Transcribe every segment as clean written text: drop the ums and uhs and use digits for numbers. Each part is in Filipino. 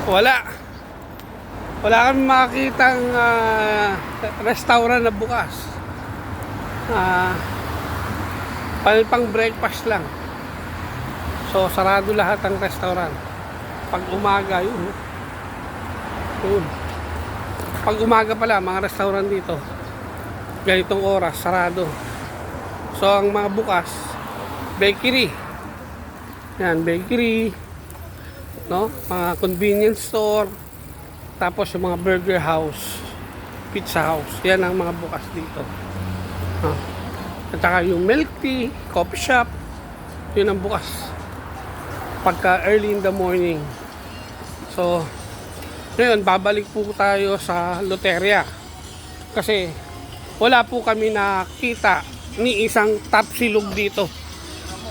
Wala. Wala kami makikitang restaurant na bukas. Pang breakfast lang. So, sarado lahat ang restaurant. Pag umaga, yun. Yun. Pag umaga pala, mga restaurant dito, ganitong oras, sarado. So, ang mga bukas, bakery. Yan, bakery. No? Mga convenience store. Tapos yung mga burger house, pizza house. Yan ang mga bukas dito. At saka yung milk tea, coffee shop. Yun ang bukas. Pagka early in the morning. So, ngayon, babalik po tayo sa Loteria. Kasi, wala po kami nakita ni isang tapsilog dito.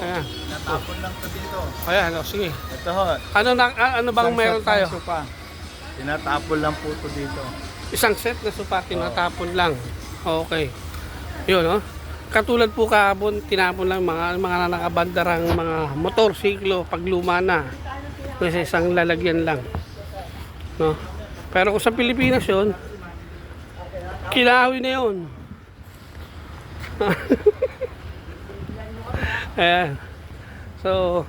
Ayan. Natapon lang to dito. Ayan, sige. Ito ho. Ano bang meron tayo? Supa. Tinatapon lang po to dito. Isang set na supa, tinatapon lang. Okay. Yun, no? Katulad po kahapon, tinapon lang mga nakabandarang mga motorsiklo pag luma na. Kasi isang lalagyan lang. No? Pero kung sa Pilipinas yun, kilahoy na yun. Ayan. So,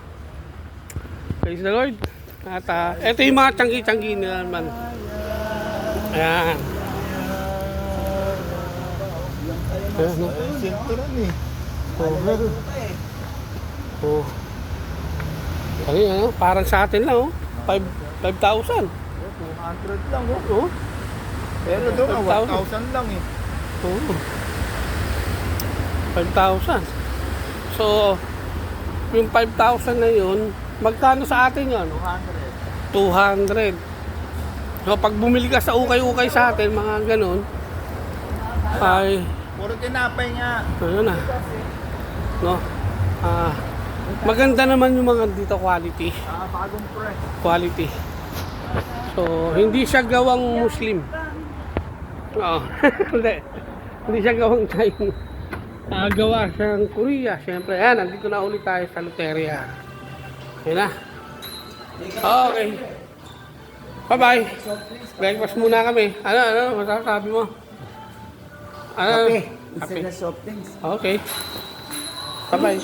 praise the Lord. At ito yung mga tiyanggi-tiyanggi nila naman. Ayan. Ayan, no? Sinturan eh. Oh. Ano, parang sa atin lang, oh. 5,000. 200 lang oh. Oh. Pero doon 5,000. 1,000 lang eh. Oh. 5,000. So, yung 5,000 na yun, magkano sa atin yun? 200. So, pag bumili ka sa ukay-ukay sa atin, mga ganun, ay, Puro tinapay nga. ano na, no? Maganda naman yung mga dito quality. Bagong press. Quality. So, hindi siya gawang Muslim. Oo. Hindi siya gawang Chinese. Gawa siyang Korea. Siyempre, ayan, nandito na ulit tayo sa Loteria. Ayan na. Okay. Bye-bye. Breakfast muna kami. Ano, masasabi mo? Ano? Kape. Kape. Instead of soft drinks. Okay. Bye-bye.